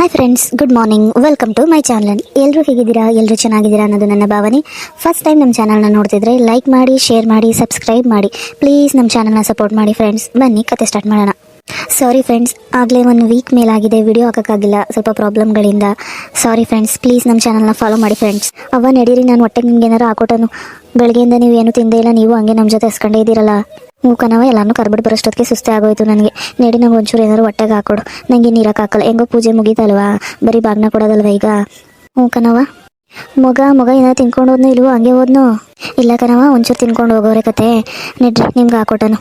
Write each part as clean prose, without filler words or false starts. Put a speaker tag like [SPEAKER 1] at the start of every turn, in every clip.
[SPEAKER 1] Hi friends, good morning. Welcome to my channel. ಎಲ್ಲರೂ ಹೇಗಿದ್ದೀರಾ? ಎಲ್ಲರೂ ಚೆನ್ನಾಗಿದ್ದೀರಾ ಅನ್ನೋದು ನನ್ನ ಭಾವನೆ. ಫಸ್ಟ್ ಟೈಮ್ ನಮ್ಮ ಚಾನಲ್ನ ನೋಡ್ತಿದ್ರೆ ಲೈಕ್ ಮಾಡಿ, ಶೇರ್ ಮಾಡಿ, ಸಬ್ಸ್ಕ್ರೈಬ್ ಮಾಡಿ. ಪ್ಲೀಸ್ ನಮ್ಮ ಚಾನಲ್ನ ಸಪೋರ್ಟ್ ಮಾಡಿ ಫ್ರೆಂಡ್ಸ್. ಬನ್ನಿ ಕತೆ ಸ್ಟಾರ್ಟ್ ಮಾಡೋಣ. ಸಾರಿ ಫ್ರೆಂಡ್ಸ್, ಆಗಲೇ 1 ವೀಕ್ ಮೇಲಾಗಿದೆ ವಿಡಿಯೋ ಹಾಕೋಕ್ಕಾಗಿಲ್ಲ, ಸ್ವಲ್ಪ ಪ್ರಾಬ್ಲಮ್ಗಳಿಂದ. ಸಾರಿ ಫ್ರೆಂಡ್ಸ್, ಪ್ಲೀಸ್ ನಮ್ಮ ಚಾನಲ್ನ ಫಾಲೋ ಮಾಡಿ ಫ್ರೆಂಡ್ಸ್. ನಡೀರಿ, ನಾನು ಹೊಟ್ಟೆಗೆ ನಿಮ್ಗೆ ಏನಾರು ಹಾಕೋಟನು. ಬೆಳಗ್ಗೆಯಿಂದ ನೀವು ಏನು ತಿಂದೇ ಇಲ್ಲ, ನೀವು ಹಂಗೆ ನಮ್ಮ ಜೊತೆ ಎಸ್ಕೊಂಡೇ ಇದ್ದೀರಲ್ಲ. ಮೂಕನವ ಎಲ್ಲಾನು ಕರ್ಬಿಟ್ಟು ಬರೋಷ್ಟೊತ್ತಿಗೆ ಸುಸ್ತೇ ಆಗೋಯ್ತು ನನಗೆ. ನಡಿ, ನಂಗೆ ಒಂಚೂರು ಏನಾದ್ರು ಹೊಟ್ಟೆಗೆ ಹಾಕೊಡು. ನನಗೆ ನೀರಕ್ಕೆ ಹಾಕಲ್ಲ. ಹೆಂಗೋ ಪೂಜೆ ಮುಗೀತಲ್ವಾ, ಬರೀ ಬಾಗ್ನ ಕೊಡೋದಲ್ವ ಈಗ. ಮೂಕನವ ಮಗ ಏನಾದ್ರು ತಿನ್ಕೊಂಡು ಹೋದ್ನು ಇಲ್ವೋ? ಹಂಗೆ ಹೋದ್ನು? ಇಲ್ಲ ಕಣವ, ಒಂಚೂರು ತಿನ್ಕೊಂಡು ಹೋಗೋರೆ ಕತೆ. ನಡ್ರಿ, ನಿಮ್ಗೆ ಹಾಕೊಟನು.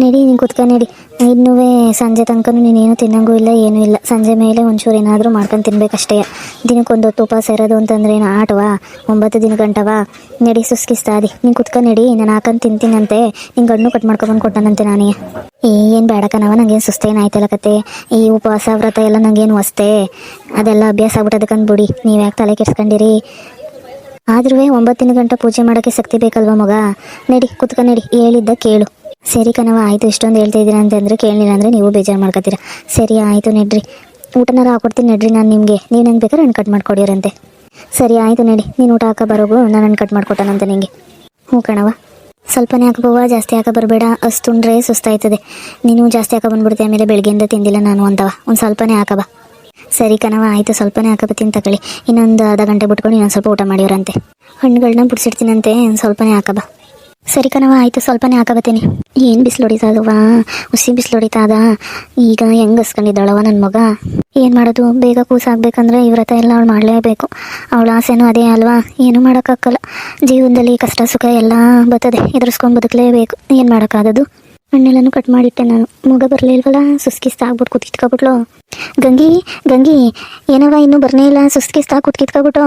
[SPEAKER 1] ನಡಿ, ನೀನು ಕುತ್ಕ ನಡಿ. ಇನ್ನೂ ಸಂಜೆ ತನಕ ನೀನೇನು ತಿನ್ನಂಗೂ ಇಲ್ಲ, ಏನೂ ಇಲ್ಲ. ಸಂಜೆ ಮೇಲೆ ಒಂಚೂರು ಏನಾದರೂ ಮಾಡ್ಕೊಂಡು ತಿನ್ಬೇಕಷ್ಟೇ. ದಿನಕ್ಕೊಂದು ಹೊತ್ತು ಉಪವಾಸ ಇರೋದು ಅಂತಂದ್ರೆ ಏನು ಆಟವಾ? 9 ದಿನ ಗಂಟವಾ? ನಡಿ, ಸುಸ್ಕಿಸ್ತಾದಿ. ನೀನು ಕುತ್ಕ ನಡಿ, ನಾನು ಹಾಕೊಂಡು ತಿಂತೀನಂತೆ. ನಿಂಗೆ ಹಣ್ಣು ಕಟ್ ಮಾಡ್ಕೊಬಂದು ಕೊಟ್ಟಾನಂತೆ ನಾನೇ. ಏನು ಬೇಡ ಕಣವ, ನಂಗೇನು ಸುಸ್ತೇನಾಯ್ತಲ್ಲ ಕತೆ. ಈ ಉಪವಾಸ ವ್ರತ ಎಲ್ಲ ನಂಗೇನು ಹೊಸ್ತೆ, ಅದೆಲ್ಲ ಅಭ್ಯಾಸ ಆಗ್ಬಿಟ್ಟದಕ್ಕಂದು ಬಿಡಿ. ನೀವು ಯಾಕೆ ತಲೆ ಕೆಡ್ಸ್ಕೊಂಡಿರಿ? ಆದ್ರೂ 9 ದಿನ ಗಂಟೆ ಪೂಜೆ ಮಾಡೋಕ್ಕೆ ಶಕ್ತಿ ಬೇಕಲ್ವ ಮಗ? ನಡಿ, ಕುತ್ಕ ನಡಿ, ಹೇಳಿದ್ದ ಕೇಳು. ಸರಿ ಕಣವ, ಆಯಿತು. ಇಷ್ಟೊಂದು ಹೇಳ್ತಾ ಇದ್ದೀರಾ ಅಂತಂದರೆ ಕೇಳಲಿಲ್ಲ ಅಂದರೆ ನೀವು ಬೇಜಾರು ಮಾಡ್ಕೊತೀರಾ. ಸರಿ ಆಯಿತು, ನಡ್ರಿ. ಊಟನಾರು ಹಾಕೊಡ್ತೀನಿ ನಡ್ರಿ ನಾನು ನಿಮಗೆ. ನೀವು ನಂಗೆ ಬೇಕಾದ್ರೆ ಹಣ್ಣು ಕಟ್ ಮಾಡ್ಕೊಡಿರಂತೆ. ಸರಿ ಆಯಿತು ನಡಿ, ನೀನು ಊಟ ಹಾಕೋ ಬರೋಗು, ನಾನು ಹಣ್ಣು ಕಟ್ ಮಾಡ್ಕೊಟ್ಟನಂತೆ ನಿಂಗೆ. ಹ್ಞೂ ಕಣವ, ಸ್ವಲ್ಪನೇ ಹಾಕೋಬವ್ವ, ಜಾಸ್ತಿ ಹಾಕೋ ಬರಬೇಡ. ಅಷ್ಟುಂಡ್ರೆ ಸುಸ್ತಾಯ್ತದೆ. ನೀನು ಜಾಸ್ತಿ ಹಾಕೋ ಬಂದ್ಬಿಡ್ತೀಯ, ಆಮೇಲೆ ಬೆಳಗ್ಗೆಯಿಂದ ತಿಂದಿಲ್ಲ ನಾನು ಅಂತವ. ಒಂದು ಸ್ವಲ್ಪನೇ ಹಾಕಬಾ. ಸರಿ ಕಣವ, ಆಯಿತು. ಸ್ವಲ್ಪನೇ ಹಾಕಬತ್ತೀನಿ ತಗೊಳ್ಳಿ. ಇನ್ನೊಂದು ಅರ್ಧ ಗಂಟೆ ಬಿಟ್ಕೊಂಡು ಇನ್ನೊಂದು ಸ್ವಲ್ಪ ಊಟ ಮಾಡಿವ್ರಂತೆ. ಹಣ್ಣುಗಳನ್ನ ಬಿಡಿಸಿಡ್ತೀನಂತೆ, ಒಂದು ಸ್ವಲ್ಪನೇ ಹಾಕಬಾ. ಸರಿ ಕಣವ, ಆಯಿತು. ಸ್ವಲ್ಪನೇ ಹಾಕಬತ್ತೀನಿ. ಏನು ಬಿಸಿಲು ಹೊಡಿತಾದವಾ? ಹುಸಿ ಬಿಸಿಲು ಹೊಡಿತಾದ. ಈಗ ಹೆಂಗೆ ಹಸ್ಕೊಂಡಿದ್ದಾಳವ ನನ್ನ ಮಗ. ಏನು ಮಾಡೋದು? ಬೇಗ ಕೂಸಾಗಬೇಕಂದ್ರೆ ಈ ವ್ರತ ಎಲ್ಲ ಅವಳು ಮಾಡಲೇಬೇಕು. ಅವಳ ಆಸೆನೂ ಅದೇ ಅಲ್ವಾ? ಏನೂ ಮಾಡೋಕ್ಕಾಗಲ್ಲ. ಜೀವನದಲ್ಲಿ ಕಷ್ಟ ಸುಖ ಎಲ್ಲ ಬರ್ತದೆ, ಎದುರಿಸ್ಕೊಂಡು ಬದುಕಲೇಬೇಕು. ಏನು ಮಾಡೋಕ್ಕಾಗೋದು? ಹಣ್ಣೆಲ್ಲನೂ ಕಟ್ ಮಾಡಿಟ್ಟೆ ನಾನು. ಮಗ ಬರಲಿಲ್ವಲ್ಲ, ಸುಸ್ಕಿಸ್ತಾ ಆಗ್ಬಿಟ್ಟು ಕುತ್ಕಿತ್ಕೊಬಿಟ್ಲು. ಗಂಗಿ ಏನವ, ಇನ್ನೂ ಬರನೇ ಇಲ್ಲ? ಸುಸ್ಕಿಸ್ತಾ ಕುತ್ಕಿತ್ಕೊಬಿಟ್ಟು.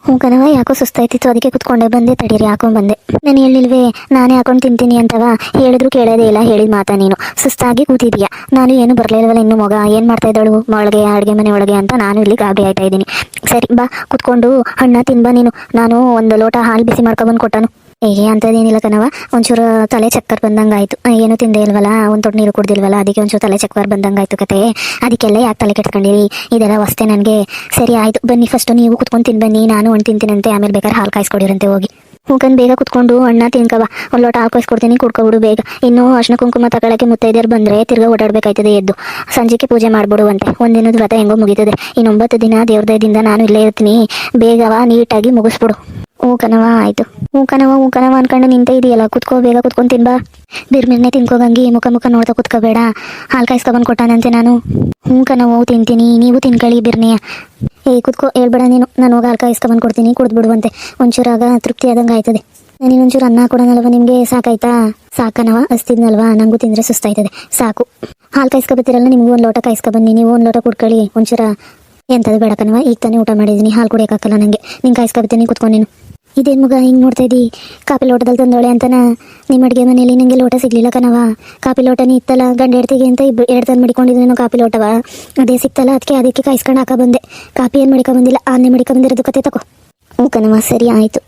[SPEAKER 1] ಹ್ಞೂ ಕಣವ, ಯಾಕೋ ಸುಸ್ತಾಯ್ತಿತ್ತು, ಅದಕ್ಕೆ ಕುತ್ಕೊಂಡೆ ಬಂದೆ. ತಡೀರಿ, ಹಾಕೊಂಡು ಬಂದೆ. ನಾನು ಹೇಳಿಲ್ವೇ ನಾನೇ ಹಾಕೊಂಡು ತಿಂತೀನಿ ಅಂತವ? ಹೇಳಿದ್ರು ಕೇಳೋದೇ ಇಲ್ಲ, ಹೇಳಿದ ಮಾತಾ ನೀನು. ಸುಸ್ತಾಗಿ ಕೂತಿದೀಯಾ. ನಾನು ಏನು ಬರಲಿಲ್ವಲ್ಲ ಇನ್ನು ಮಗ. ಏನು ಮಾಡ್ತಾ ಇದ್ದಾಳು ಒಳಗೆ, ಅಡುಗೆ ಮನೆ ಒಳಗೆ ಅಂತ ನಾನು ಇಲ್ಲಿ ಗಾಬರಿ ಆಯ್ತಾ ಇದ್ದೀನಿ. ಸರಿ ಬಾ, ಕುತ್ಕೊಂಡು ಹಣ್ಣ ತಿನ್ಬಾ ನೀನು. ನಾನು ಒಂದು ಲೋಟ ಹಾಲು ಬಿಸಿ ಮಾಡ್ಕೊಬಂದು ಕೊಟ್ಟನು. ಅಂಥದ್ದೇನಿಲ್ಲ ಕಣವ, ಒಂಚೂರು ತಲೆ ಚಕ್ಕರ್ ಬಂದಂಗೆ ಆಯಿತು. ಏನು ತಿಂದೇ ಇಲ್ವಲ್ಲ, ಒಂದು ತೊಟ್ಟು ನೀರು ಕುಡ್ದಿಲ್ವಲ್ಲ, ಅದಕ್ಕೆ ಒಂಚೂರು ತಲೆ ಚಕ್ಕರ್ ಬಂದಂಗೆ ಆಯಿತು ಕತೆ. ಅದಕ್ಕೆಲ್ಲ ಯಾಕೆ ತಲೆ ಕೆಡ್ಸ್ಕೊಂಡಿರಿ? ಇದೆಲ್ಲ ಹೊಸ್ತೆ ನನಗೆ. ಸರಿ ಆಯಿತು, ಬನ್ನಿ ಫಸ್ಟು ನೀವು ಕುತ್ಕೊಂಡು ತಿನ್ಬನ್ನಿ. ನಾನು ಹಣ್ಣು ತಿಂತೀನಂತೆ, ಆಮೇಲೆ ಬೇಕಾದ್ರೆ ಹಾಲು ಕಾಯಿಸ್ಕೊಡಿರಂತೆ ಹೋಗಿ. ಹೂಕಂದು ಬೇಗ ಕುತ್ಕೊಂಡು ಹಣ್ಣ ತಿನ್ಕವ. ಒಂದು ಲೋಟ ಹಾಲು ಕಾಯಿಸ್ಕೊಡ್ತೀನಿ, ಕುಡ್ಕೊಬಿಡು ಬೇಗ. ಇನ್ನೂ ಅರ್ಶಿನ ಕುಂಕುಮ ತಗೊಳ್ಳೋಕ್ಕೆ ಮುತ್ತೈದೆಯರು ಬಂದರೆ ತಿರ್ಗಾ ಓಡಾಡಬೇಕಾಯ್ತದೆ ಎದ್ದು. ಸಂಜೆಗೆ ಪೂಜೆ ಮಾಡಿಬಿಡುವಂತೆ. ಒಂದಿನದ ವ್ರತ ಹೆಂಗೋ ಮುಗೀತದೆ. ಇನ್ನು 9 ದಿನ ದೇವ್ರ ದಯದಿಂದ ನಾನು ಇಲ್ಲೇ ಇರ್ತೀನಿ. ಬೇಗವ ನೀಟಾಗಿ ಮುಗಿಸ್ಬಿಡು. ಹ್ಞೂ ಕಣವ, ಆಯಿತು. ಹ್ಞೂ ಕಣವ ಅನ್ಕೊಂಡು ನಿಂತ ಇದೆಯಲ್ಲ, ಕುತ್ಕೋ, ಬೇಗ ಕುತ್ಕೊಂಡು ತಿನ್ಬಾ. ಬಿರ್ಮಿರ್ನೆ ತಿನ್ಕೋಗಂಗಿ, ಮುಖ ನೋಡ್ತಾ ಕುತ್ಕೋಬೇಡ. ಹಾಲು ಕಾಯಿಸ್ಕೊಬಂದು ಕೊಟ್ಟಾನಂತೆ ನಾನು. ಹ್ಞೂ ಕಣವ, ತಿಂತೀನಿ, ನೀವು ತಿನ್ಕೊಳ್ಳಿ ಬಿರ್ನೆಯ. ಕುತ್ಕೋ, ಹೇಳ್ಬೇಡ ನೀನು. ನಾನು ಹೋಗಿ ಹಾಲು ಕಾಯಿಸ್ಕೊಬಂದು ಕೊಡ್ತೀನಿ, ಕುಡಿದ್ಬಿಡುವಂತೆ. ಒಂಚೂರಾಗ ತೃಪ್ತಿ ಆದಂಗೆ ಆಯ್ತದೆ. ನಾನು ಇನ್ನೊಂಚೂರು ಅನ್ನ ಕೊಡೋಣಲ್ವ ನಿಮಗೆ? ಸಾಕಾಯ್ತಾ? ಸಾಕನವ, ಹಸ್ತಿದ್ನಲ್ವಾ, ನನಗೂ ತಿಂದರೆ ಸುಸ್ತಾಯ್ತದೆ. ಸಾಕು. ಹಾಲು ಕಾಯಿಸ್ಕೊಬತ್ತೀರಲ್ಲ, ನಿಮಗೂ ಒಂದು ಲೋಟ ಕಾಯಿಸ್ಕೊಬನ್ನಿ. ನೀವು ಒಂದು ಲೋಟ ಕುಡ್ಕೊಳ್ಳಿ ಒಂಚೂರ. ಎಂಥದ್ದು ಬೇಡ ಕಣವ, ಈಗ ತಾನೇ ಊಟ ಮಾಡಿದ್ದೀನಿ, ಹಾಲು ಕುಡಿಯೋಕ್ಕಾಗಲ್ಲ ನನಗೆ. ನೀನು ಕಾಯಿಸ್ಕೊಬತ್ತೀನಿ, ಕುತ್ಕೊಂಡು ನೀನು. ಇದೇನು ಮಗ ಹಿಂಗೆ ನೋಡ್ತಾ ಇದ್ದಿ? ಕಾಪಿ ಲೋಟದಲ್ಲಿ ತಂದೋಳೆ ಅಂತನ? ನಿಮ್ಮ ಅಡುಗೆ ಮನೇಲಿ ನನಗೆ ಲೋಟ ಸಿಗ್ಲಿಲ್ಲ ಕಣವ. ಕಾಪಿ ಲೋಟನೇ ಇತ್ತಲ್ಲ, ಗಂಡ ಹೆಡ್ತಿಗೆ ಅಂತ 2 ತಂದು ಮಡಿಕೊಂಡಿದ್ದೀನಿ ಕಾಪಿ ಲೋಟವ. ಅದೇ ಸಿಕ್ತಲ್ಲ, ಅದಕ್ಕೆ ಕಾಯಿಸ್ಕೊಂಡು ಹಾಕ ಬಂದೆ. ಕಾಪಿ ಏನು ಮಡಿಕೊಂಬಂದಿಲ್ಲ, ಆನೆ ಮಡಿಕೊಂಬಂದಿರೋದು ಕತೆ ತಗೋ. ಹ್ಞೂ ಕಣವ, ಸರಿ ಆಯಿತು.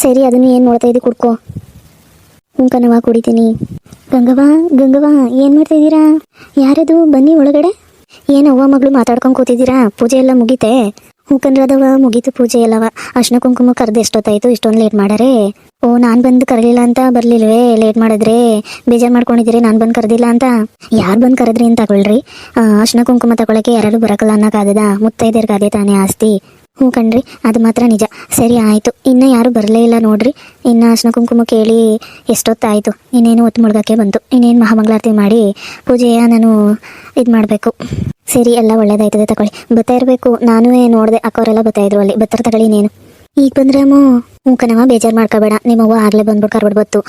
[SPEAKER 1] ಸರಿ, ಅದನ್ನು ಏನು ನೋಡ್ತಾ ಇದ್ದಿ? ಕುಡ್ಕೋ. ಹ್ಞೂ ಕಣವ, ಕುಡಿತೀನಿ. ಗಂಗವ್ವ ಏನು ಮಾಡ್ತಾ ಇದ್ದೀರಾ? ಯಾರದು? ಬನ್ನಿ ಒಳಗಡೆ. ಏನು ಅವ್ವ ಮಗಳು ಮಾತಾಡ್ಕೊಂಡು ಕೂತಿದ್ದೀರಾ? ಪೂಜೆ ಎಲ್ಲ ಮುಗೀತೆ? ಹೂಕಂದ್ರದವ, ಮುಗೀತು ಪೂಜೆ ಎಲ್ಲವ. ಅರ್ಶಿನ ಕುಂಕುಮ ಕರೆದು ಎಷ್ಟೊತ್ತಾಯ್ತು? ಇಷ್ಟೊಂದು ಲೇಟ್ ಮಾಡಾರೆ? ಓ, ನಾನು ಬಂದು ಕರೀಲಿಲ್ಲ ಅಂತ ಬರಲಿಲ್ವೇ? ಲೇಟ್ ಮಾಡಿದ್ರೆ ಬೇಜಾರು ಮಾಡ್ಕೊಂಡಿದ್ದೀರಿ ನಾನು ಬಂದು ಕರೆದಿಲ್ಲ ಅಂತ? ಯಾರು ಬಂದು ಕರೆದ್ರಿ ಅಂತ ತಗೊಳ್ರಿ. ಅರ್ಶಿನ ಕುಂಕುಮ ತಗೊಳಕ್ಕೆ ಯಾರು ಬರೋಕ್ಕಲ್ಲ ಅನ್ನೋಕ್ಕಾಗದ? ಮುತ್ತೈದೆಯರ್ಗೆ ಅದೇ ತಾನೇ ಆಸ್ತಿ. ಹ್ಞೂ ಕಣ್ರಿ, ಅದು ಮಾತ್ರ ನಿಜ. ಸರಿ ಆಯಿತು. ಇನ್ನೂ ಯಾರೂ ಬರಲೇ ಇಲ್ಲ ನೋಡ್ರಿ. ಇನ್ನು ಅರ್ಶಿನ ಕುಂಕುಮ ಕೇಳಿ ಎಷ್ಟೊತ್ತಾಯಿತು? ಇನ್ನೇನು ಹೊತ್ತು ಮುಳುಗಕ್ಕೆ ಬಂತು. ಇನ್ನೇನು ಮಹಾಮಂಗಳಾರತಿ ಮಾಡಿ ಪೂಜೆಯ ನಾನು ಇದು ಮಾಡಬೇಕು. ಸರಿ, ಎಲ್ಲ ಒಳ್ಳೇದಾಯ್ತದೆ ತಗೊಳ್ಳಿ. ಬರ್ತಾ ಇರಬೇಕು. ನಾನೂ ನೋಡಿದೆ, ಅಕ್ಕವರೆಲ್ಲ ಬರ್ತಾಯಿದ್ರು ಅಲ್ಲಿ. ಬರ್ತಾರೆ ತಗೊಳ್ಳಿ. ನೀನು ಈಗ ಬಂದ್ರೆ ಅಮ್ಮ? ಹ್ಞೂ ಕಣವ, ಬೇಜಾರು ಮಾಡ್ಕೋಬೇಡ. ನಿಮ್ಮವ್ವ ಆಗಲೇ ಬಂದ್ಬಿಟ್ಟು ಕರ್ಬಿಡ್ಬತ್ತು.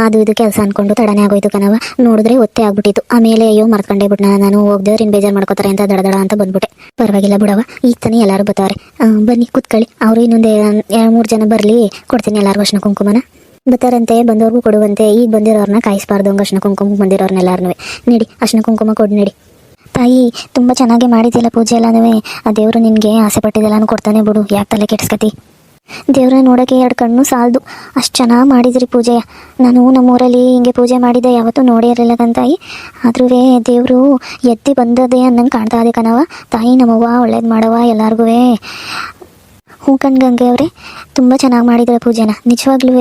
[SPEAKER 1] ಅದು ಇದು ಕೆಲಸ ಅಂದ್ಕೊಂಡು ತಡನೇ ಆಗೋಯ್ತು ಕಣವ. ನೋಡಿದ್ರೆ ಒತ್ತೆ ಆಗ್ಬಿಟ್ಟಿತ್ತು. ಆಮೇಲೆ ಅಯ್ಯೋ ಮರ್ತ್ಕೊಂಡೇ ಬಿಟ್ನ ನಾನು. ಹೋಗ್ದೇವ್ರು ಇನ್ನು ಬೇಜಾರು ಮಾಡ್ಕೋತಾರೆ ಅಂತ ದಡ ಅಂತ ಬಂದ್ಬಿಟ್ಟೆ. ಪರವಾಗಿಲ್ಲ ಬಿಡವ, ಈಗ ತಾನೇ ಎಲ್ಲರೂ ಬರ್ತಾರೆ. ಬನ್ನಿ ಕುತ್ಕೊಳ್ಳಿ. ಅವರು ಇನ್ನೊಂದು 2-3 ಜನ ಬರಲಿ, ಕೊಡ್ತೀನಿ ಎಲ್ಲರಿಗೂ ಅರ್ಶಿನ ಕುಂಕುಮನ. ಬರ್ತಾರಂತೆ, ಬಂದವ್ರಿಗೂ ಕೊಡುವಂತೆ. ಈಗ ಬಂದಿರೋರನ್ನ ಕಾಯಿಸ್ಬಾರ್ದು, ಹಂಗೆ ಅರ್ಶಿನ ಕುಂಕುಮ ಬಂದಿರೋರ್ನೆಲ್ಲರೂ. ನಡಿ, ಅರ್ಶಿನ ಕುಂಕುಮ ಕೊಡು ನಡಿ. ತಾಯಿ, ತುಂಬ ಚೆನ್ನಾಗಿ ಮಾಡಿದ್ದಿಲ್ಲ ಪೂಜೆ ಎಲ್ಲನೂ. ಆ ದೇವರು ನಿನಗೆ ಆಸೆ ಪಟ್ಟಿದ್ದೆಲ್ಲನೂ ಕೊಡ್ತಾನೆ ಬಿಡು, ಯಾಕೆ ತಲೆ ಕೆಡ್ಸ್ಕತಿ? ದೇವ್ರ ನೋಡೋಕ್ಕೆ 2 ಕಣ್ಣು ಸಾಲದು, ಅಷ್ಟು ಚೆನ್ನಾಗಿ ಮಾಡಿದ್ರಿ ಪೂಜೆಯ. ನಾನು ನಮ್ಮೂರಲ್ಲಿ ಹಿಂಗೆ ಪೂಜೆ ಮಾಡಿದ್ದೆ ಯಾವತ್ತೂ ನೋಡೇ ಇರಲಿಲ್ಲ ತಾಯಿ. ಆದ್ರೂ ದೇವರು ಎತ್ತಿ ಬಂದದೆ ಅನ್ನಂಗೆ ಕಾಣ್ತಾ ಇದೆ ಕಣವ. ತಾಯಿ ನಮ್ಮವ್ವ ಒಳ್ಳೇದು ಮಾಡವ ಎಲ್ಲರಿಗೂ. ಹ್ಞೂ ಗಂಗೆ ಅವರೇ, ತುಂಬ ಚೆನ್ನಾಗಿ ಮಾಡಿದ್ರೆ ಪೂಜೆನ. ನಿಜವಾಗ್ಲೂ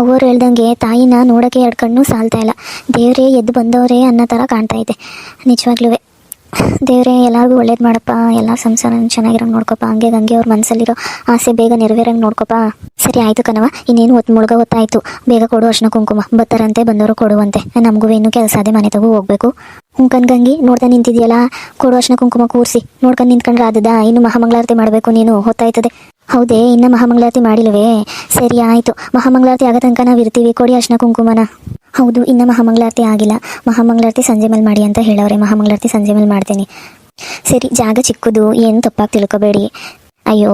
[SPEAKER 1] ಅವ್ರು ಹೇಳ್ದಂಗೆ ತಾಯಿನ ನೋಡೋಕ್ಕೆ 2 ಕಣ್ಣು ಸಾಲ್ತಾ ಇಲ್ಲ. ದೇವರೇ ಎದ್ದು ಬಂದವರೇ ಅನ್ನೋ ಥರ ಕಾಣ್ತಾ ಇದೆ ನಿಜವಾಗ್ಲೂ. ದೇವರೇ ಎಲ್ಲರಿಗೂ ಒಳ್ಳೇದು ಮಾಡಪ್ಪ, ಎಲ್ಲ ಸಂಸಾರ ಚೆನ್ನಾಗಿರೋಂಗೆ ನೋಡ್ಕೊಪ್ಪ. ಹಂಗೆ ಅವ್ರ ಮನಸ್ಸಲ್ಲಿರೋ ಆಸೆ ಬೇಗ ನೆರವೇರಂಗೆ ನೋಡ್ಕೊಪ್ಪ. ಸರಿ ಆಯಿತು ಕಣವ, ಇನ್ನೇನು ಮುಳುಗ ಹೊತ್ತಾಯಿತು. ಬೇಗ ಕೊಡು ಅರ್ಶಿನ ಕುಂಕುಮ. ಬರ್ತಾರಂತೆ, ಬಂದವರು ಕೊಡುವಂತೆ. ನಮಗೂ ಇನ್ನೂ ಕೆಲಸ ಅದೇ, ಮನೆ ತಗೋ ಹೋಗ್ಬೇಕು. ಗಂಗಿ ನೋಡ್ತಾ ನಿಂತಿದ್ಯಲ್ಲ, ಕೊಡು ಅರ್ಶಿನ ಕುಂಕುಮ ಕೂರಿಸಿ. ನೋಡ್ಕೊಂಡು ನಿಂತ್ಕೊಂಡ್ರೆ ಆದದ? ಇನ್ನು ಮಹಾಮಂಗಳಾರತಿ ಮಾಡಬೇಕು ನೀನು, ಹೊತ್ತಾಯ್ತದೆ. ಹೌದೇ, ಇನ್ನು ಮಹಾಮಂಗಳಾರತಿ ಮಾಡಿಲ್ವೇ? ಸರಿ ಆಯಿತು, ಮಹಾಮಂಗಳಾರತಿ ಆಗೋ ತನಕ ನಾವು ಇರ್ತೀವಿ. ಕೊಡಿ ಅರ್ಶಿನ ಕುಂಕುಮನ. ಹೌದು, ಇನ್ನು ಮಹಾಮಂಗಳಾರತಿ ಆಗಿಲ್ಲ. ಮಹಾಮಂಗಳಾರತಿ ಸಂಜೆ ಮೇಲೆ ಮಾಡಿ ಅಂತ ಹೇಳವ್ರೆ. ಮಹಾಮಂಗಳಾರತಿ ಸಂಜೆ ಮೇಲೆ ಮಾಡ್ತೀನಿ. ಸರಿ, ಜಾಗ ಚಿಕ್ಕದು, ಏನು ತಪ್ಪಾಗಿ ತಿಳ್ಕೊಬೇಡಿ. ಅಯ್ಯೋ,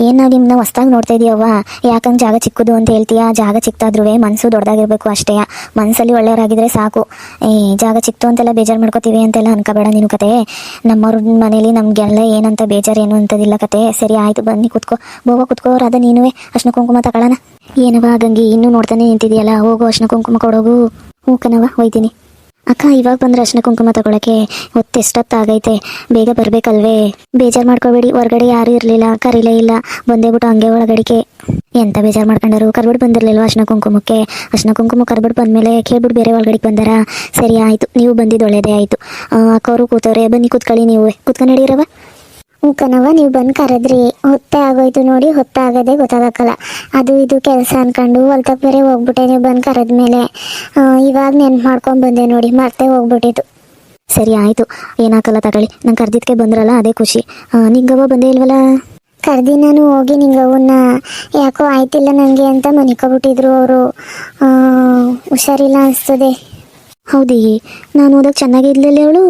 [SPEAKER 1] ಏನು ನಿಮ್ಮನ್ನ ಹೊಸ್ದಾಗಿ ನೋಡ್ತಾ ಇದೀಯವ್ವ, ಯಾಕಂಗೆ ಜಾಗ ಚಿಕ್ಕದು ಅಂತ ಹೇಳ್ತೀಯಾ? ಜಾಗ ಚಿಕ್ಕದಾದ್ರೂ ಮನಸ್ಸು ದೊಡ್ಡದಾಗಿರ್ಬೇಕು ಅಷ್ಟೇ. ಮನಸ್ಸಲ್ಲಿ ಒಳ್ಳೆಯವರಾಗಿದ್ರೆ ಸಾಕು. ಜಾಗ ಚಿಕ್ತು ಅಂತೆಲ್ಲ ಬೇಜಾರು ಮಾಡ್ಕೋತೀವಿ ಅಂತೆಲ್ಲ ಅನ್ಕೋಬೇಡ ನೀನು ಕತೆ. ನಮ್ಮವ್ರ ಮನೇಲಿ ನಮಗೆಲ್ಲ ಏನಂತ ಬೇಜಾರೇನು ಅಂತದಿಲ್ಲ ಕತೆ. ಸರಿ ಆಯಿತು, ಬನ್ನಿ ಕುತ್ಕೋ, ಬೋಗ ಕುತ್ಕೋ. ರಾಧ ನೀನುವೇ ಅರ್ಶಿನ ಕುಂಕುಮ ತಗೊಳ್ಳೋಣ. ಏನವ ಗಂಗಿ, ಇನ್ನೂ ನೋಡ್ತಾನೆ ನಿಂತಿದೆಯಲ್ಲ, ಹೋಗು ಅರ್ಶಿನ ಕುಂಕುಮ ಕೊಡೋಗು. ಹ್ಞೂ ಕಣವ, ಹೋಯ್ತೀನಿ. ಅಕ್ಕ, ಇವಾಗ ಬಂದ್ರೆ ಅರ್ಶಿನ ಕುಂಕುಮ ತಗೊಳಕ್ಕೆ ಹೊತ್ತು ಎಷ್ಟೊತ್ತಾಗೈತೆ, ಬೇಗ ಬರಬೇಕಲ್ವೇ? ಬೇಜಾರು ಮಾಡ್ಕೋಬೇಡಿ, ಹೊರಗಡೆ ಯಾರೂ ಇರಲಿಲ್ಲ, ಕರೀಲೇ ಇಲ್ಲ, ಬಂದೇ ಬಿಟ್ಟು ಹಂಗೆ ಒಳಗಡಿಕೆ. ಎಂತ ಬೇಜಾರು ಮಾಡ್ಕೊಂಡರು? ಕರ್ಬಿಟ್ಟು ಬಂದಿರಲಿಲ್ವ ಅರ್ಶಿನ ಕುಂಕುಮಕ್ಕೆ? ಅರ್ಶಿನ ಕುಂಕುಮ ಕರ್ಬಿಟ್ಟು ಬಂದಮೇಲೆ ಕೇಳ್ಬಿಟ್ಟು ಬೇರೆ ಒಳಗಡೆಗೆ ಬಂದಾರ? ಸರಿ ಆಯಿತು, ನೀವು ಬಂದಿದ್ದು ಒಳ್ಳೇದೇ ಆಯಿತು. ಅಕ್ಕವರು ಕೂತವ್ರೆ, ಬನ್ನಿ ಕೂತ್ಕೊಳ್ಳಿ. ನೀವು ಕೂತ್ಕೊಂಡು ನಡೀರವ.
[SPEAKER 2] ಕಣವ, ನೀವು ಬಂದು ಕರೆದ್ರಿ, ಹೊತ್ತೆ ಆಗೋಯ್ತು ನೋಡಿ. ಹೊತ್ತಾಗದೆ ಗೊತ್ತಾಗಕ್ಕಲ್ಲ, ಅದು ಇದು ಕೆಲಸ ಅನ್ಕೊಂಡು ಹೊಲ್ತಕ್ಕೆ ಬೇರೆ ಹೋಗ್ಬಿಟ್ಟೆ. ನೀವು ಬಂದು ಕರೆದ್ಮೇಲೆ ಇವಾಗ ನೆನ್ಪು ಮಾಡ್ಕೊಂಡು ಬಂದೆ ನೋಡಿ, ಮರ್ತೆ ಹೋಗ್ಬಿಟ್ಟಿತ್ತು.
[SPEAKER 1] ಸರಿ ಆಯಿತು, ಏನಾಕಲ್ಲ ತಗೊಳ್ಳಿ. ನಂಗೆ ಕರ್ದಿದ್ದಕ್ಕೆ ಬಂದ್ರಲ್ಲ ಅದೇ ಖುಷಿ. ನಿಂಗವ್ವ ಬಂದೇ ಇಲ್ವಲ್ಲ?
[SPEAKER 2] ಕರ್ದಿ ನಾನು ಹೋಗಿ ನಿಂಗವನ್ನ ಯಾಕೋ ಆಯ್ತಿಲ್ಲ ನನಗೆ ಅಂತ ಮನಿಕೊಬಿಟ್ಟಿದ್ರು ಅವರು. ಹುಷಾರಿಲ್ಲ ಅನಿಸ್ತದೆ.
[SPEAKER 1] ಹೌದಿ, ನಾನು ಓದಕ್ಕೆ ಚೆನ್ನಾಗಿ ಇರಲಿಲ್ಲ ಅವಳು.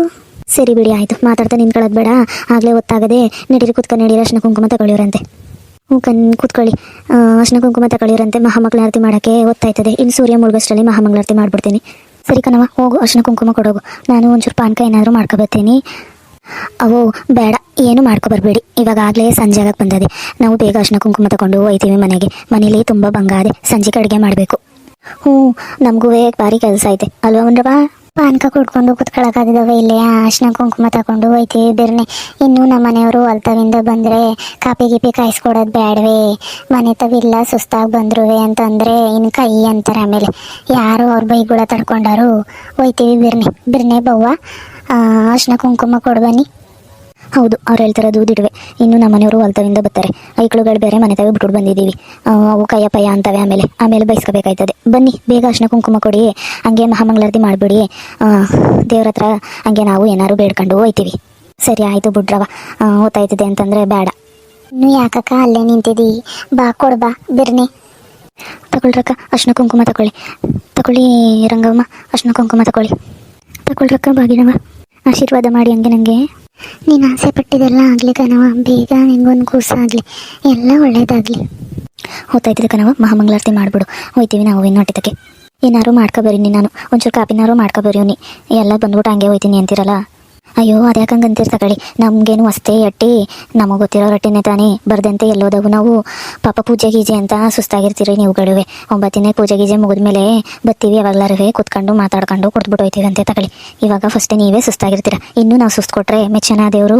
[SPEAKER 1] ಸರಿ ಬಿಡಿ, ಆಯಿತು, ಮಾತಾಡ್ತಾ ನಿಂತ್ಕೊಳ್ಳೋದು ಬೇಡ. ಆಗಲೇ ಗೊತ್ತಾಗದೆ ನಡೀರಿ, ಕುತ್ಕೊಂಡು ನಡೀರಿ. ಅರ್ಶಿನ ಕುಂಕುಮ ತಗೊಳ್ಳಿವ್ರಂತೆ. ಕೂತ್ಕೊಳ್ಳಿ. ಅರ್ಶಿನ ಕುಂಕುಮ ತಗೊಳ್ಳಿವ್ರಂತೆ. ಮಹಾಮಂಗಳಾರತಿ ಮಾಡೋಕ್ಕೆ ಗೊತ್ತಾಯ್ತದೆ. ಇನ್ನು ಸೂರ್ಯ ಮುಳುಗೋಷ್ಟರಲ್ಲಿ ಮಹಾಮಂಗಳಾರತಿ ಮಾಡಿಬಿಡ್ತೀನಿ. ಸರಿ ಕಣವ, ಹೋಗು ಅರ್ಶಿನ ಕುಂಕುಮ ಕೊಡೋಗು. ನಾನು ಒಂಚೂರು ಪಾನಕ ಏನಾದರೂ ಮಾಡ್ಕೊಬರ್ತೀನಿ. ಅವೋ ಬೇಡ, ಏನು ಮಾಡ್ಕೊಬರ್ಬೇಡಿ. ಇವಾಗ ಆಗಲೇ ಸಂಜೆ ಆಗಕ್ಕೆ ಬಂದದೆ. ನಾವು ಬೇಗ ಅರ್ಶಿನ ಕುಂಕುಮ ತಗೊಂಡು ಹೋಯ್ತೀವಿ ಮನೆಗೆ. ಮನೇಲಿ ತುಂಬ ಬಂಗಾದೆ, ಸಂಜೆಗೆ ಅಡುಗೆ ಮಾಡಬೇಕು. ಹ್ಞೂ, ನಮಗೂ ಭಾರಿ ಕೆಲಸ ಐತೆ ಅಲ್ವಾ ಮುನ್ರವ?
[SPEAKER 2] ಪಾನಕ ಕುಡ್ಕೊಂಡು ಕುತ್ಕೊಳಕ್ಕಾಗಿದ್ದಾವೆ ಇಲ್ಲೇ. ಅರ್ಶಿನ ಕುಂಕುಮ ತಗೊಂಡು ಹೋಯ್ತೀವಿ ಬಿರ್ನೆ. ಇನ್ನು ನಮ್ಮ ಮನೆಯವರು ಹೊಲ್ತವಿಂದ ಬಂದರೆ ಕಾಪಿ ಗೀಪಿ ಕಾಯಿಸ್ಕೊಡೋದು ಬೇಡವೇ? ಮನೆ ತವಿಲ್ಲ ಸುಸ್ತಾಗಿ ಬಂದ್ರು ಅಂತಂದರೆ ಇನ್ನು ಕೈ ಅಂತಾರೆ. ಆಮೇಲೆ ಯಾರು ಅವ್ರ ಬೈಗುಳ ತಡ್ಕೊಂಡಾರು. ಹೋಯ್ತೀವಿ ಬಿರ್ನೆ ಬವ್ವ, ಅರ್ಶಿನ ಕುಂಕುಮ ಕೊಡು ಬನ್ನಿ.
[SPEAKER 1] ಹೌದು, ಅವ್ರು ಹೇಳ್ತಾರದು ದಿಡುವೆ. ಇನ್ನು ನಮ್ಮ ಮನೆಯವರು ಹೊಲ್ತವಿಂದ ಬರ್ತಾರೆ. ಐಕ್ಳುಗಳು ಬೇರೆ ಮನೆ ತವೆ ಬಿಟ್ಬಿಟ್ಟು ಬಂದಿದ್ದೀವಿ. ಅವು ಕಯ್ಯ ಅಂತವೆ. ಆಮೇಲೆ ಬೈಸ್ಕೋಬೇಕಾಯ್ತದೆ. ಬನ್ನಿ, ಬೇಗ ಅರ್ಶಿನ ಕುಂಕುಮ ಕೊಡಿ. ಹಂಗೆ ಮಹಾಮಂಗಳಾರತಿ ಮಾಡಿಬಿಡಿ. ದೇವ್ರ ಹತ್ರ ಹಂಗೆ ನಾವು ಏನಾದ್ರು ಬೇಡ್ಕೊಂಡು ಹೋಯ್ತೀವಿ. ಸರಿ ಆಯಿತು ಬಿಡ್ರವ, ಓದ್ತಾಯ್ತದೆ ಅಂತಂದರೆ ಬೇಡ.
[SPEAKER 2] ಇನ್ನು ಯಾಕಕ್ಕ ಅಲ್ಲೇ ನಿಂತಿದ್ದೀ? ಬಾ ಕೊಡ್ಬಾ ಬಿರ್ನೆ.
[SPEAKER 1] ತಗೊಳ್ರಕ್ಕ, ಅರ್ಶಿನ ಕುಂಕುಮ ತಗೊಳ್ಳಿ ರಂಗಮ್ಮ, ಅರ್ಶಿನ ಕುಂಕುಮ ತಗೊಳ್ರಕ್ಕ. ಬಾಗಿನವ, ಆಶೀರ್ವಾದ ಮಾಡಿ ಹಂಗೆ ನನಗೆ.
[SPEAKER 2] ನೀನು ಆಸೆ ಪಟ್ಟಿದ್ದೆಲ್ಲ ಆಗಲಿ ಕಣವ, ಬೇಗ ನಿಂಗೊಂದು ಕೂಸಾಗಲಿ, ಎಲ್ಲ ಒಳ್ಳೇದಾಗಲಿ.
[SPEAKER 1] ಹೊತ್ತಾಯ್ತದೆ ಕಣವ, ಮಹಾಮಂಗಳಾರತಿ ಮಾಡಿಬಿಡು. ಹೋಯ್ತೀವಿ ನಾವು ಇನ್ನು ಹೊಟ್ಟಿತಕ್ಕೆ. ಏನಾರು ಮಾಡ್ಕೊಬರಿ ನಾನು ಒಂಚೂರು ಕಾಪಿನಾರು ಮಾಡ್ಕೊಬರಿ. ಎಲ್ಲ ಬಂದ್ಬಿಟ್ಟು ಹಂಗೆ ಹೋಯ್ತೀನಿ ಅಂತೀರಲ್ಲ. ಅಯ್ಯೋ, ಅದ್ಯಾಕಂಗೆ ಅಂತೀರ ತಗೊಳ್ಳಿ. ನಮಗೇನು ಹೊಸ್ತೇ ಅಟ್ಟಿ, ನಮಗೆ ಗೊತ್ತಿರೋ ರೊಟ್ಟಿನೇ ತಾನೇ. ಬರ್ದಂತೆ ಎಲ್ಲೋದವು ನಾವು. ಪಾಪ ಪೂಜೆ ಗೀಜೆ ಅಂತ ಸುಸ್ತಾಗಿರ್ತೀರಿ ನೀವುಗಳುವೆ. 9 ದಿನ ಪೂಜೆ ಗೀಜೆ ಮುಗಿದ್ಮೇಲೆ ಬರ್ತೀವಿ. ಯಾವಾಗಲಾರುವೆ ಕೂತ್ಕೊಂಡು ಮಾತಾಡ್ಕೊಂಡು ಕೊಟ್ಬಿಟ್ಟು ಹೋಯ್ತೀವಿ ಅಂತೆ ತಗೊಳ್ಳಿ. ಇವಾಗ ಫಸ್ಟೇ ನೀವೇ ಸುಸ್ತಾಗಿರ್ತೀರ. ಇನ್ನೂ ನಾವು ಸುಸ್ತು ಕೊಟ್ಟರೆ ಮೆಚ್ಚನ ದೇವರು.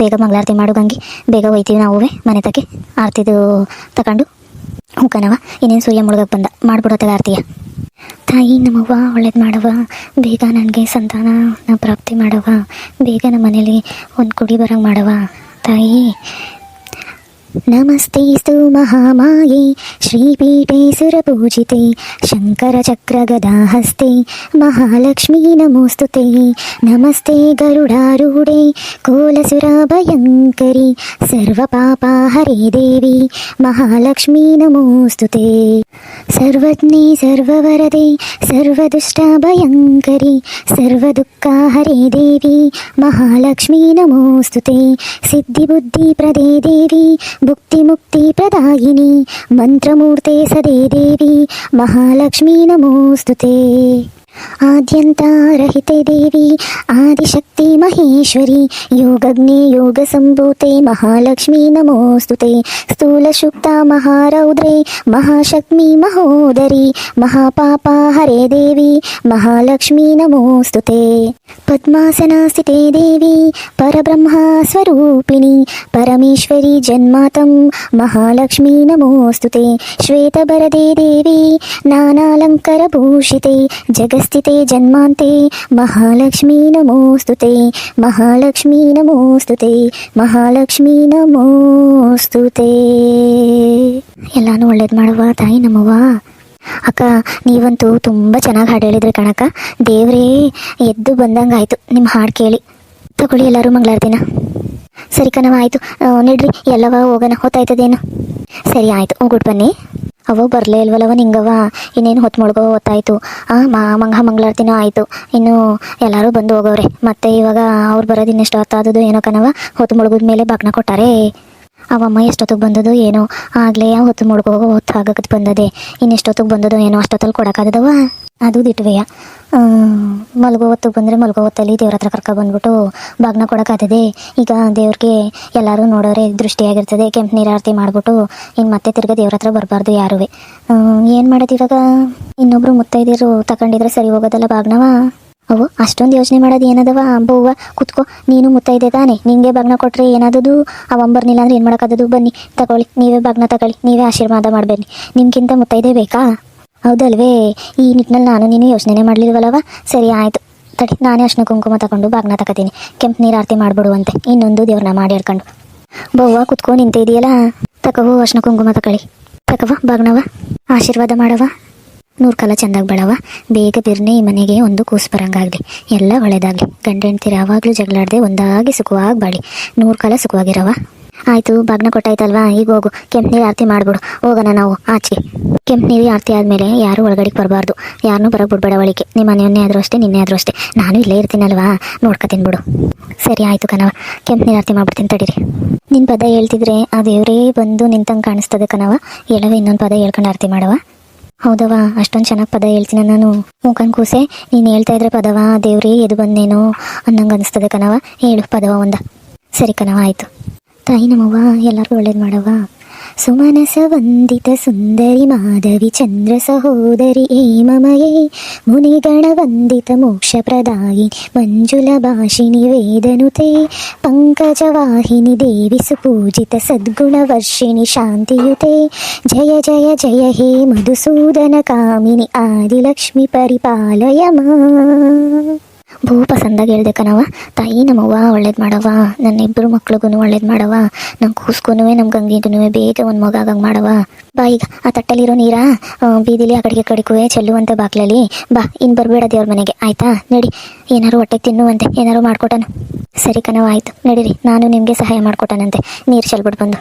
[SPEAKER 1] ಬೇಗ ಮಂಗಳಾರತಿ ಮಾಡು ಗಂಗಿ, ಬೇಗ ಹೋಯ್ತೀವಿ ನಾವುವೇ ಮನೆ ತಕ್ಕೆ. ಆರ್ತಿದು ತಗೊಂಡು ಕಣವ, ಇನ್ನೇನು ಸೂರ್ಯ ಮುಳುಗಕ್ಕೆ ಬಂದ, ಮಾಡ್ಬಿಡೋತ್ತಾಗ ಆರ್ತಿಯ. ತಾಯಿ ನಮ್ಮವ್ವ ಒಳ್ಳೇದು ಮಾಡವ, ಬೇಗ ನನಗೆ ಸಂತಾನ ಪ್ರಾಪ್ತಿ ಮಾಡವ, ಬೇಗ ನಮ್ಮ ಮನೇಲಿ ಒಂದು ಕುಡಿ ಬರಂಗೆ ಮಾಡವ ತಾಯಿ. ನಮಸ್ತೆಸ್ತು ಮಹಾಮಾಯೆ ಶ್ರೀಪೀಠೆ ಸುರಪೂಜಿತೆ ಶಂಕರಚಕ್ರಗದಾಹಸ್ತೆ ಮಹಾಲಕ್ಷ್ಮೀ ನಮೋಸ್ತುತೆ. ನಮಸ್ತೆ ಗರುಡಾರೂಢೆ ಕೋಲಸುರಭಯಂಕರಿ ಸರ್ವಪಾಪಹರೇ ದೇವಿ ಮಹಾಲಕ್ಷ್ಮೀ ನಮೋಸ್ತುತೆ. ಸರ್ವಜ್ಞೆ ಸರ್ವವರದೆ ಸರ್ವದುಷ್ಟಭಯಂಕರಿ ಸರ್ವದುಃಖಹರೇ ದೇವಿ ಮಹಾಲಕ್ಷ್ಮೀ ನಮೋಸ್ತುತೆ. ಸಿದ್ಧಿಬುದ್ಧಿಪ್ರದೇ ದೇವಿ ಭುಕ್ತಿ ಮುಕ್ತಿ ಪ್ರದಾಯಿನಿ ಮಂತ್ರಮೂರ್ತೆ ಸದೇ ದೇವಿ ಮಹಾಲಕ್ಷ್ಮೀ ನಮೋಸ್ತುತೆ. ಆದ್ಯಂತಾರಹಿತೆ ದೇವಿ ಆದಿಶಕ್ತಿ ಮಹೇಶ್ವರಿ ಯೋಗಜ್ಞೆ ಯೋಗ ಸಂಭೂತೆ ಮಹಾಲಕ್ಷ್ಮೀ ನಮೋಸ್ತುತೆ ಸ್ಥೂಲ ಶುಕ್ತ ಮಹಾರೌದ್ರೇ ಮಹಾಶಕ್ತಿ ಮಹೋದರಿ ಮಹಾಪಾಪ ಹರೇ ದೇವಿ ಮಹಾಲಕ್ಷ್ಮೀ ನಮೋಸ್ತುತೆ ಪದ್ಮಾಸನ ಸ್ಥಿತೆ ದೇವಿ ಪರಬ್ರಹ್ಮ ಸ್ವರೂಪಿಣಿ ಪರಮೇಶ್ವರಿ ಜನ್ಮಾತಂ ಮಹಾಲಕ್ಷ್ಮೀ ನಮೋಸ್ತುತೆ ಶ್ವೇತಭರದೆ ದೇವಿ ನಾನಾಲಂಕಾರ ಭೂಷಿತೆ ಜಗಸ್ಥಿತೆ ಜನ್ಮಾಂತೆ ಮಹಾಲಕ್ಷ್ಮೀ ನಮೋಸ್ತುತೆ ಮಹಾಲಕ್ಷ್ಮೀ ನಮೋಸ್ತುತೆ ಮಹಾಲಕ್ಷ್ಮೀ ನಮೋಸ್ತುತೆ. ಎಲ್ಲಾನು ಒಳ್ಳೇದು ಮಾಡುವ ತಾಯಿ ನಮ್ಮವ್ವ. ಅಕ್ಕ ನೀವಂತೂ ತುಂಬ ಚೆನ್ನಾಗಿ ಹಾಡು ಹೇಳಿದ್ರಿ ಕಣಕ್ಕ. ದೇವ್ರೇ ಎದ್ದು ಬಂದಂಗೆ ಆಯಿತು ನಿಮ್ಮ ಹಾಡು ಕೇಳಿ. ತಗೊಳ್ಳಿ ಎಲ್ಲರೂ ಮಂಗಳಾರತಿನ. ಸರಿ ಕಣವ ಆಯಿತು, ನಡ್ರಿ ಎಲ್ಲವ ಹೋಗೋಣ, ಹೊತ್ತಾಯ್ತದೇನು. ಸರಿ ಆಯಿತು, ಹೋಗ್ಬಿಟ್ಟು ಬನ್ನಿ. ಅವ ಬರಲೇ ಇಲ್ವಲ್ಲವ ನಿಂಗವ, ಇನ್ನೇನು ಹೊತ್ತು ಮುಳುಗೋ ಹೊತ್ತಾಯಿತು. ಮಂಗಳಾರತಿನೂ ಆಯಿತು, ಇನ್ನು ಎಲ್ಲರೂ ಬಂದು ಹೋಗೋರೆ. ಮತ್ತೆ ಇವಾಗ ಅವ್ರು ಬರೋದು ಇನ್ನೆಷ್ಟು ಹೊತ್ತಾದದು ಏನೋ ಕಣವ. ಹೊತ್ತು ಮುಳುಗಿದ ಮೇಲೆ ಬಾಗ್ನ ಕೊಟ್ಟಾರೆ. ಅವಮ್ಮ ಎಷ್ಟೊತ್ತಿಗೆ ಬಂದದು ಏನೋ, ಆಗಲೇ ಹೊತ್ತು ಮುಳುಗೋ ಹೊತ್ತು ಆಗಕ್ಕೆ ಬಂದದೆ. ಇನ್ನೆಷ್ಟೊತ್ತಿಗೆ ಬಂದದೋ ಏನೋ, ಅಷ್ಟೊತ್ತಲ್ಲಿ ಕೊಡೋಕ್ಕಾಗದವ. ಅದು ದಿಟ್ವೆಯ ಮಲ್ಗೋ ಹೊತ್ತಿಗೆ ಬಂದರೆ ಮಲ್ಗೋ ಹೊತ್ತಲ್ಲಿ ದೇವ್ರ ಹತ್ರ ಕರ್ಕೊಬಂದ್ಬಿಟ್ಟು ಬಾಗ್ನ ಕೊಡೋಕ್ಕಾಗ್ತದೆ. ಈಗ ದೇವ್ರಿಗೆ ಎಲ್ಲರೂ ನೋಡೋರೆ ದೃಷ್ಟಿಯಾಗಿರ್ತದೆ. ಕೆಂಪು ನೀರಾರತಿ ಮಾಡಿಬಿಟ್ಟು ಇನ್ನು ಮತ್ತೆ ತಿರ್ಗಿ ದೇವ್ರ ಹತ್ರ ಬರಬಾರ್ದು ಯಾರೂ. ಏನು ಮಾಡೋದು ಇವಾಗ? ಇನ್ನೊಬ್ರು ಮುತ್ತೈದಿರು ತಗೊಂಡಿದ್ರೆ ಸರಿ ಹೋಗೋದಲ್ಲ ಬಾಗ್ನವ. ಅವು ಅಷ್ಟೊಂದು ಯೋಚನೆ ಮಾಡೋದು ಏನದವ? ಅಂಬವ್ವ ಕುತ್ಕೋ, ನೀನು ಮುತ್ತೈದೆ ತಾನೆ, ನಿಂಗೆ ಬಾಗ್ನ ಕೊಟ್ಟರೆ ಏನಾದದು? ಅವಂಬರ್ನಿಲ್ಲ ಅಂದ್ರೆ ಏನು ಮಾಡೋಕ್ಕಾದದು? ಬನ್ನಿ ತಗೊಳ್ಳಿ, ನೀವೇ ಬಾಗ್ನ ತಗೊಳ್ಳಿ, ನೀವೇ ಆಶೀರ್ವಾದ ಮಾಡಬೇಡಿ. ನಿಮ್ಗಿಂತ ಮುತ್ತೈದೆ ಬೇಕಾ? ಹೌದಲ್ವೇ? ಈ ನಿಟ್ಟಿನಲ್ಲಿ ನಾನು ನೀನು ಯೋಚನೆ ಮಾಡಲಿಲ್ವಲ್ಲವ. ಸರಿ ಆಯಿತು ತಡಿ, ನಾನೇ ಅರ್ಶಿನ ಕುಂಕುಮ ತಗೊಂಡು ಬಾಗ್ನ ತಗೋತೀನಿ. ಕೆಂಪು ನೀರು ಆರತಿ ಮಾಡಿಬಿಡುವಂತೆ ಇನ್ನೊಂದು ದೇವ್ರನ್ನ ಮಾಡಿ ಹಿಡ್ಕೊಂಡು. ಬವ್ವ ಕುತ್ಕೋ ನಿಂತಿದೆಯಲ್ಲ, ತಗೋ ಅರ್ಶಿನ ಕುಂಕುಮ ತಗೊಳ್ಳಿ. ತಗವ ಬಾಗ್ನವ, ಆಶೀರ್ವಾದ ಮಾಡವ. 100 ಕಾಲ ಚೆಂದಾಗಿ ಬೆಳವ. ಬೇಗ ಬಿರ್ನೆ ಈ ಮನೆಗೆ ಒಂದು ಕೂಸು ಬರಂಗಾಗಲಿ, ಎಲ್ಲ ಒಳ್ಳೇದಾಗಲಿ. ಗಂಡ ಹೆಂಡ್ತೀರ ಯಾವಾಗಲೂ ಜಗಳಾಡದೆ ಒಂದಾಗಿ ಸುಖವಾಗಿ ಬಾಳಿ 100 ಕಾಲ ಸುಖವಾಗಿರವ. ಆಯಿತು, ಬಾಗ್ನ ಕೊಟ್ಟಾಯ್ತಲ್ವಾ, ಈಗ ಹೋಗು, ಕೆಂಪು ನೀರು ಆರತಿ ಮಾಡಿಬಿಡು. ಹೋಗೋಣ ನಾವು ಆಚೆಗೆ. ಕೆಂಪು ನೀರು ಆರತಿ ಆದಮೇಲೆ ಯಾರೂ ಒಳಗಡೆಗೆ ಬರಬಾರ್ದು, ಯಾರನ್ನೂ ಬರೋಕ್ಕೆ ಬಿಡಬೇಡ ಒಳಗೆ. ನಿಮ್ಮ ಮನೆಯನ್ನೇ ಆದರೂ ಅಷ್ಟೇ, ನಿನ್ನೆ ಆದರೂ ಅಷ್ಟೇ. ನಾನು ಇಲ್ಲೇ ಇರ್ತೀನಲ್ವಾ, ನೋಡ್ಕೊತೀನಿ ಬಿಡು. ಸರಿ ಆಯಿತು ಕಣವ, ಕೆಂಪು ನೀರು ಆರತಿ ಮಾಡ್ಬಿಡ್ತೀನಿ ತಡೀರಿ. ನಿನ್ನ ಪದ ಹೇಳ್ತಿದ್ರೆ ಆ ದೇವರೇ ಬಂದು ನಿಂತಂಗೆ ಕಾಣಿಸ್ತದೆ ಕಣವ. ಹೇಳವ, ಇನ್ನೊಂದು ಪದ ಹೇಳ್ಕೊಂಡು ಆರತಿ ಮಾಡವ. ಹೌದವ, ಅಷ್ಟೊಂದು ಚೆನ್ನಾಗಿ ಪದ ಹೇಳ್ತೀನಿ ನಾನು. ಮೂಕನ್ ಕೂಸೆ, ನೀನು ಹೇಳ್ತಾ ಇದ್ರೆ ಪದವ ದೇವ್ರೇ ಎದು ಬಂದೇನೋ ಅನ್ನಂಗೆ ಅನಿಸ್ತದೆ ಕಣವ. ಹೇಳು ಪದವ ಒಂದ. ಸರಿ ಕಣವ ಆಯಿತು. ತಾಯಿ ನಮ್ಮವ್ವ ಎಲ್ಲರಿಗೂ ಒಳ್ಳೇದು ಮಾಡವ. ಸುಮನಸ ವಂದಿತ ಸುಂದರಿ ಮಾಧವಿ ಚಂದ್ರ ಸಹೋದರಿ ಹೇಮಮಯೇ ಮುನಿಗಣ ವಂದಿತ ಮೋಕ್ಷ ಪ್ರದಾಯಿ ಮಂಜುಲ ಭಾಷಿಣಿ ವೇದನುತೆ ಪಂಕಜವಾಹಿನಿ ದೇವಿ ಸುಪೂಜಿತ ಸದ್ಗುಣ ವರ್ಷಿಣಿ ಶಾಂತಿಯುತೆ ಜಯ ಜಯ ಜಯ ಹೇ ಮಧುಸೂದನ ಕಾಮಿನಿ ಆದಿಲಕ್ಷ್ಮಿ ಪರಿಪಾಲಯ ಮಾ. ಪಸಂದಾಗಿ ಹೇಳ್ದೆ ಕಣವ. ತಾಯಿ ನಮ್ಮವ್ವ ಒಳ್ಳೇದು ಮಾಡವ. ನನ್ನ 2 ಮಕ್ಳಿಗೂ ಒಳ್ಳೇದು ಮಾಡವ. ನಮ್ಮ ಕೂಸ್ಗೂ ನಮ್ಮ ಗಂಗಿಗೂ ಬೇಗ ಒಂದು ಮಗ ಆಗಂಗೆ ಮಾಡವ. ಬಾ, ಈಗ ಆ ತಟ್ಟಲ್ಲಿರೋ ನೀರ ಬೀದಿಲಿ ಆ ಕಡೆಗೂ ಚೆಲ್ಲುವಂತೆ ಬಾಕ್ಲಲ್ಲಿ ಬಾ. ಇನ್ನು ಬರಬೇಡ ದೇವ್ರ ಮನೆಗೆ, ಆಯಿತಾ? ನಡಿ, ಏನಾರು ಹೊಟ್ಟೆಗೆ ತಿನ್ನುವಂತೆ ಏನಾರು ಮಾಡ್ಕೊಟ್ಟನು. ಸರಿ ಕಣವ ಆಯಿತು, ನಡೀರಿ, ನಾನು ನಿಮಗೆ ಸಹಾಯ ಮಾಡ್ಕೊಟ್ಟನಂತೆ ನೀರು ಚೆಲ್ಬಿಟ್ಟು ಬಂದು.